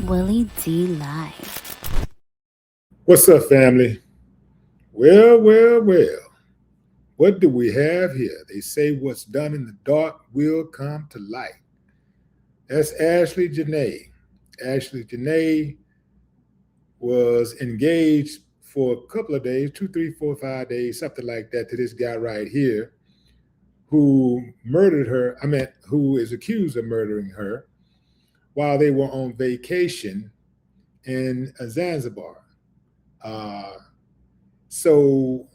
Willie D Live. What's up, family? Well. What do we have here? They say what's done in the dark will come to light. That's Ashlee Janae. Ashlee Janae was engaged for a couple of days, 2, 3, 4, 5 days, something like that, to this guy right here who murdered her. Who is accused of murdering her while they were on vacation in Zanzibar. Uh, so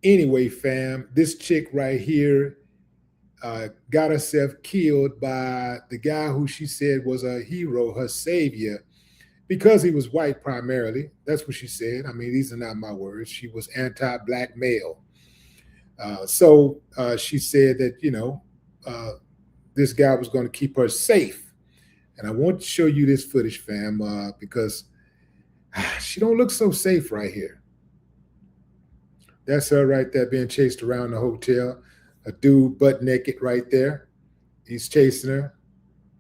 anyway, fam, this chick right here got herself killed by the guy who she said was a hero, her savior, because he was white primarily. That's what she said. I mean, these are not my words. She was anti-black male. So she said that, this guy was going to keep her safe. And I want to show you this footage, fam, because she don't look so safe right here. That's her right there being chased around the hotel. A dude butt naked right there. He's chasing her.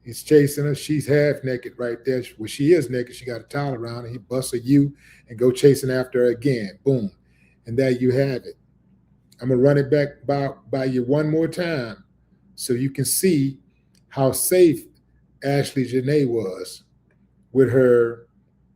She's half naked right there. Well, she is naked. She got a towel around her. He busts a U and go chasing after her again. Boom. And there you have it. I'm going to run it back by you one more time so you can see how safe Ashlee Janae was with her,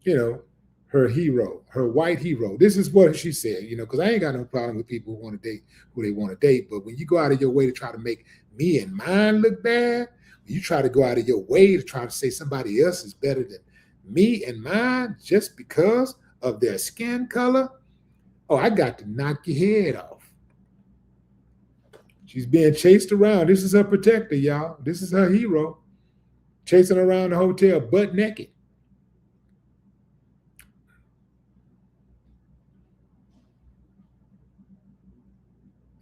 her hero, her white hero. This is what she said, because I ain't got no problem with people who want to date who they want to date. But when you go out of your way to try to make me and mine look bad, when you try to go out of your way to try to say somebody else is better than me and mine just because of their skin color, oh, I got to knock your head off. She's being chased around. This is her protector, y'all. This is her hero. Chasing around the hotel butt naked.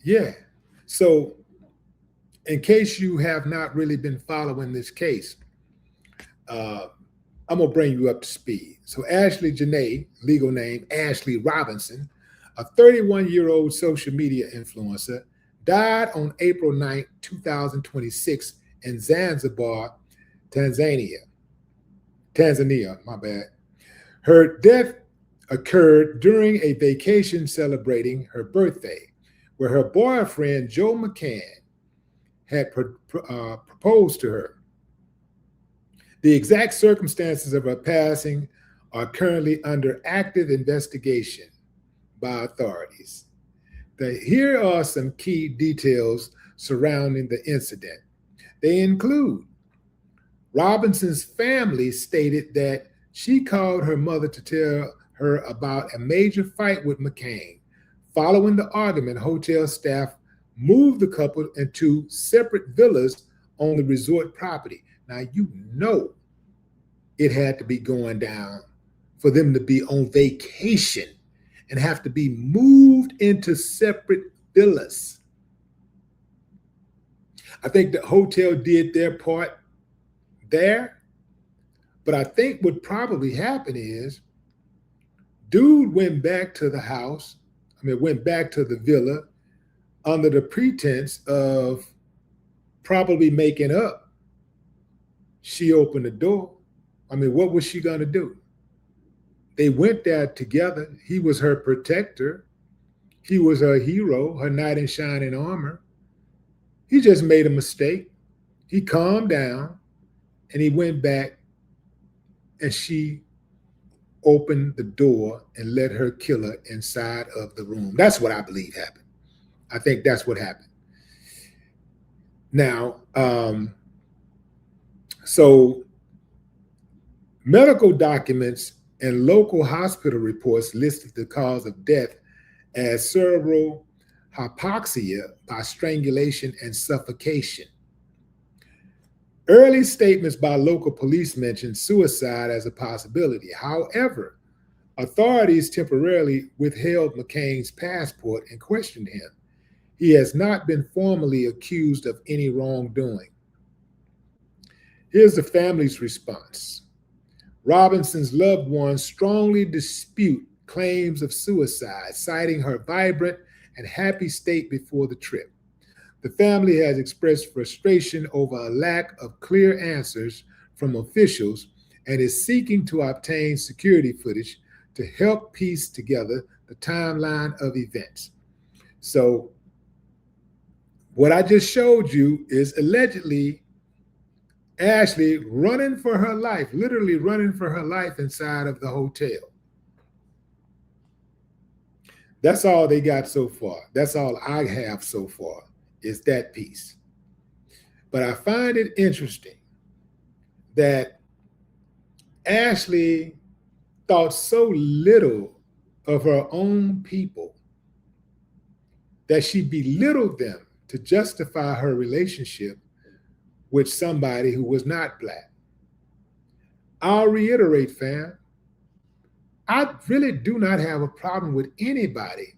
Yeah. So, in case you have not really been following this case, I'm going to bring you up to speed. So, Ashlee Janae, legal name Ashley Robinson, a 31-year-old social media influencer, died on April 9, 2026 in Zanzibar, Tanzania, my bad. Her death occurred during a vacation celebrating her birthday, where her boyfriend, Joe McCann, had proposed to her. The exact circumstances of her passing are currently under active investigation by authorities. Here are some key details surrounding the incident. They include Robinson's family stated that she called her mother to tell her about a major fight with McCann. Following the argument, hotel staff moved the couple into separate villas on the resort property. Now, you know it had to be going down for them to be on vacation and have to be moved into separate villas. I think the hotel did their part there, but I think what probably happened is dude went back to the house, went back to the villa under the pretense of probably making up. She opened the door. What was she going to do? They went there together. He was her protector. He was her hero, her knight in shining armor. He just made a mistake. He calmed down and he went back and she opened the door and let her killer inside of the room. That's what I believe happened. I think that's what happened. Now, so medical documents and local hospital reports listed the cause of death as cerebral hypoxia by strangulation and suffocation. Early statements by local police mentioned suicide as a possibility. However, authorities temporarily withheld McCain's passport and questioned him. He has not been formally accused of any wrongdoing. Here's the family's response. Robinson's loved ones strongly dispute claims of suicide, citing her vibrant and happy state before the trip. The family has expressed frustration over a lack of clear answers from officials and is seeking to obtain security footage to help piece together the timeline of events. So what I just showed you is allegedly Ashlee running for her life, literally running for her life inside of the hotel. That's all they got so far. That's all I have so far is that piece. But I find it interesting that Ashlee thought so little of her own people that she belittled them to justify her relationship with somebody who was not Black. I'll reiterate, fam, I really do not have a problem with anybody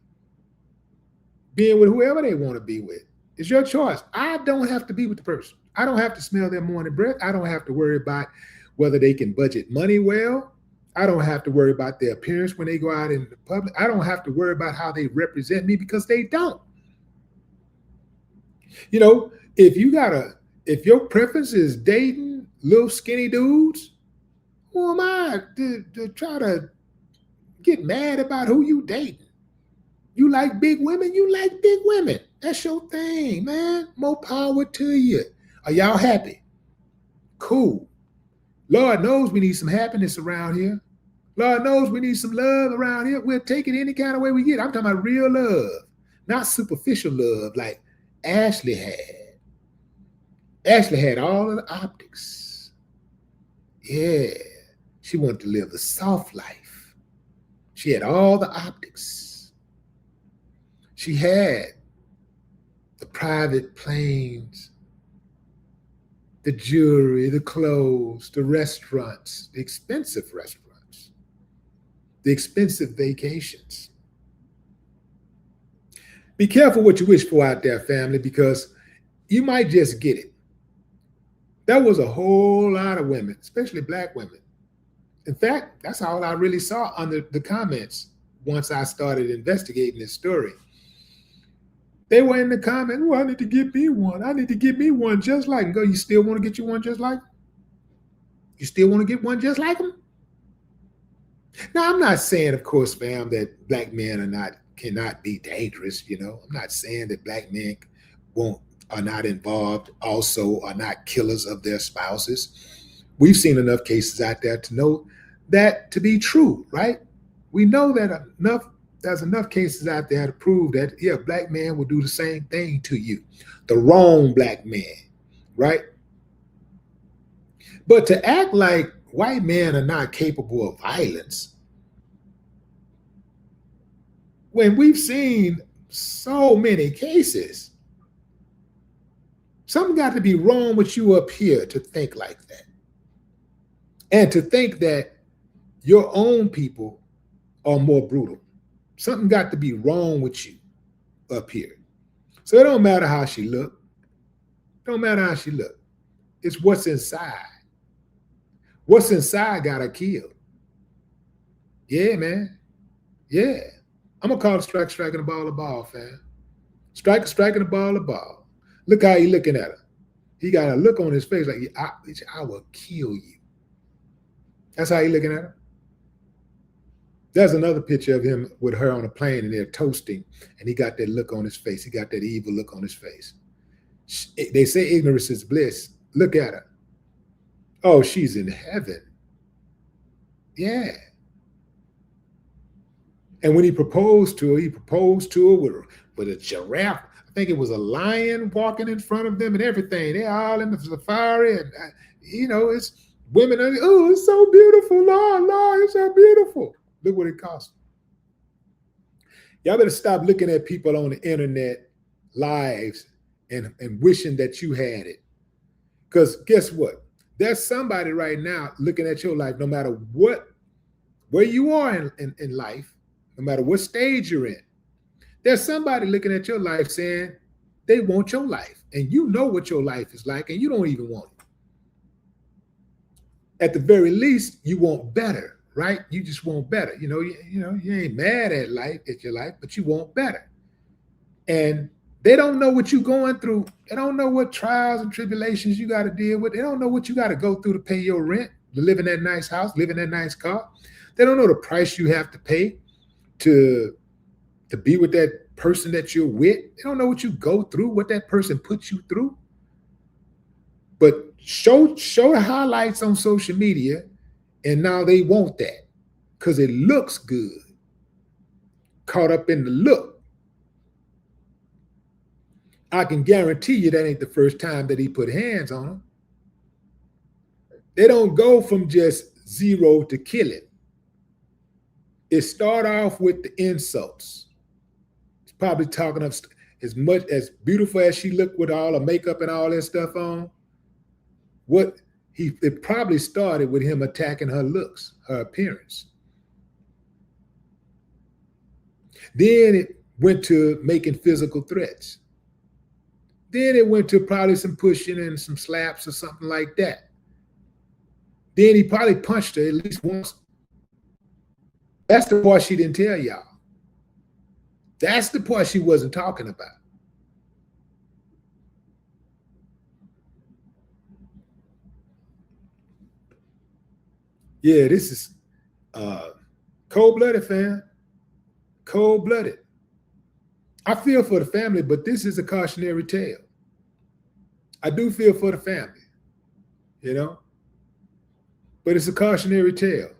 being with whoever they want to be with. It's your choice. I don't have to be with the person. I don't have to smell their morning breath. I don't have to worry about whether they can budget money well. I don't have to worry about their appearance when they go out in the public. I don't have to worry about how they represent me because they don't. You know, if your preference is dating little skinny dudes, who am I to try to get mad about who you dating? You like big women? You like big women. That's your thing, man. More power to you. Are y'all happy? Cool. Lord knows we need some happiness around here. Lord knows we need some love around here. We'll take it any kind of way we get. I'm talking about real love, not superficial love like Ashlee had. Ashlee had all of the optics. Yeah, she wanted to live the soft life. She had all the optics. She had the private planes, the jewelry, the clothes, the restaurants, the expensive restaurants, the expensive vacations. Be careful what you wish for out there, family, because you might just get it. There was a whole lot of women, especially Black women. In fact, that's all I really saw under the comments once I started investigating this story. They were in the comments, oh, I need to get me one. I need to get me one just like him. Go, you still want to get you one just like him? You still want to get one just like him? Now, I'm not saying, of course, fam, that Black men cannot be dangerous. You know, I'm not saying that Black men are not involved, also are not killers of their spouses. We've seen enough cases out there to know that to be true, right? We know that there's enough cases out there to prove that, yeah, Black man will do the same thing to you. The wrong Black man, right? But to act like white men are not capable of violence, when we've seen so many cases, something got to be wrong with you up here to think like that. And to think that your own people are more brutal. Something got to be wrong with you up here. So it don't matter how she look. Don't matter how she look. It's what's inside. What's inside got her killed. Yeah, man. Yeah. I'm going to call it striking the ball a ball, fam. Striking the ball a ball. Look how he looking at her. He got a look on his face like, I will kill you. That's how he looking at her. There's another picture of him with her on a plane and they're toasting and he got that look on his face. He got that evil look on his face. They say ignorance is bliss. Look at her. Oh, she's in heaven. Yeah. And when he proposed to her with a giraffe. I think it was a lion walking in front of them and everything. They're all in the safari and, it's women. Oh, it's so beautiful. Lord, it's so beautiful. Look what it cost. Y'all better stop looking at people on the internet lives and wishing that you had it. Because guess what? There's somebody right now looking at your life, no matter where you are in life, no matter what stage you're in. There's somebody looking at your life saying they want your life. And you know what your life is like, and you don't even want it. At the very least, you want better. Right? You just want better. You ain't mad at your life, but you want better. And they don't know what you're going through. They don't know what trials and tribulations you got to deal with. They don't know what you got to go through to pay your rent. to live in that nice house, live in that nice car. They don't know the price you have to pay to be with that person that you're with. They don't know what you go through, what that person puts you through. But show the highlights on social media, and now they want that because it looks good. Caught up in the look. I can guarantee you that ain't the first time that he put hands on her. They don't go from just zero to killing. It start off with the insults. He's probably talking of as much as beautiful as she looked with all the makeup and all that stuff on. It probably started with him attacking her looks, her appearance. Then it went to making physical threats. Then it went to probably some pushing and some slaps or something like that. Then he probably punched her at least once. That's the part she didn't tell y'all. That's the part she wasn't talking about. Yeah, this is cold-blooded, fam. Cold-blooded. I feel for the family, but this is a cautionary tale. I do feel for the family, you know? But it's a cautionary tale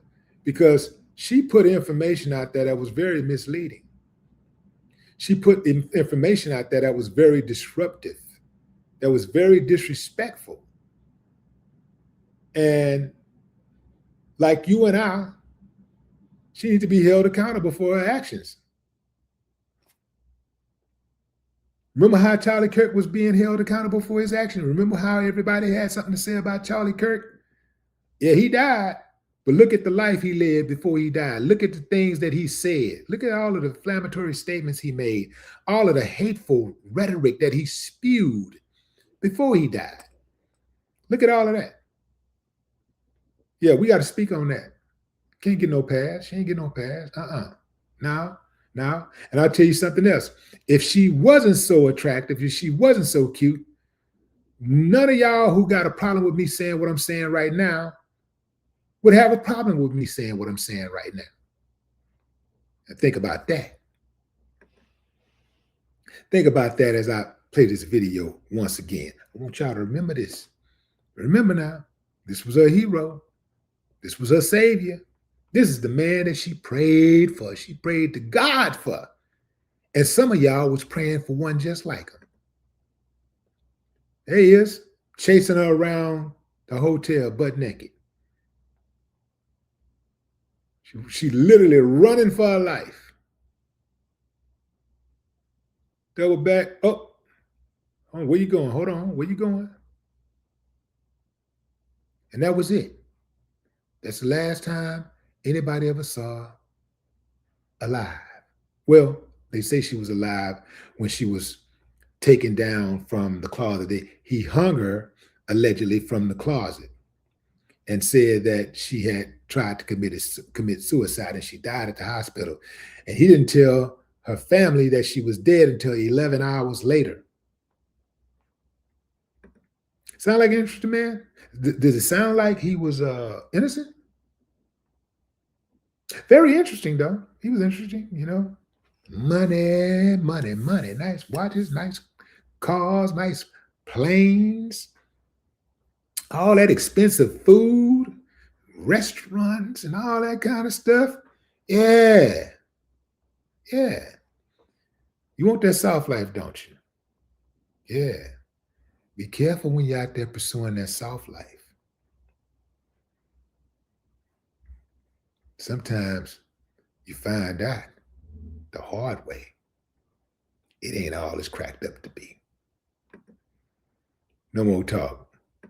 because she put information out there that was very misleading. She put information out there that was very disruptive, that was very disrespectful. And like you and I, she needs to be held accountable for her actions. Remember how Charlie Kirk was being held accountable for his actions? Remember how everybody had something to say about Charlie Kirk? Yeah, he died, but look at the life he led before he died. Look at the things that he said. Look at all of the inflammatory statements he made, all of the hateful rhetoric that he spewed before he died. Look at all of that. Yeah, we got to speak on that. Can't get no pass. She ain't get no pass. Now. And I'll tell you something else. If she wasn't so attractive, if she wasn't so cute, none of y'all who got a problem with me saying what I'm saying right now would have a problem with me saying what I'm saying right now. And think about that. Think about that as I play this video once again. I want y'all to remember this. Remember now, this was her hero. This was her savior. This is the man that she prayed for. She prayed to God for. And some of y'all was praying for one just like him. There he is, chasing her around the hotel butt naked. She literally running for her life. Double back. Oh, where you going? Hold on. Where you going? And that was it. That's the last time anybody ever saw her alive. Well, they say she was alive when she was taken down from the closet. He hung her allegedly from the closet and said that she had tried to commit suicide and she died at the hospital. And he didn't tell her family that she was dead until 11 hours later. Sound like an interesting man? Does it sound like he was innocent? Very interesting, though. He was interesting, you know. Money. Nice watches, nice cars, nice planes, all that expensive food, restaurants, and all that kind of stuff. Yeah. You want that soft life, don't you? Yeah. Be careful when you're out there pursuing that soft life. Sometimes you find out the hard way. It ain't all it's cracked up to be. No more talk.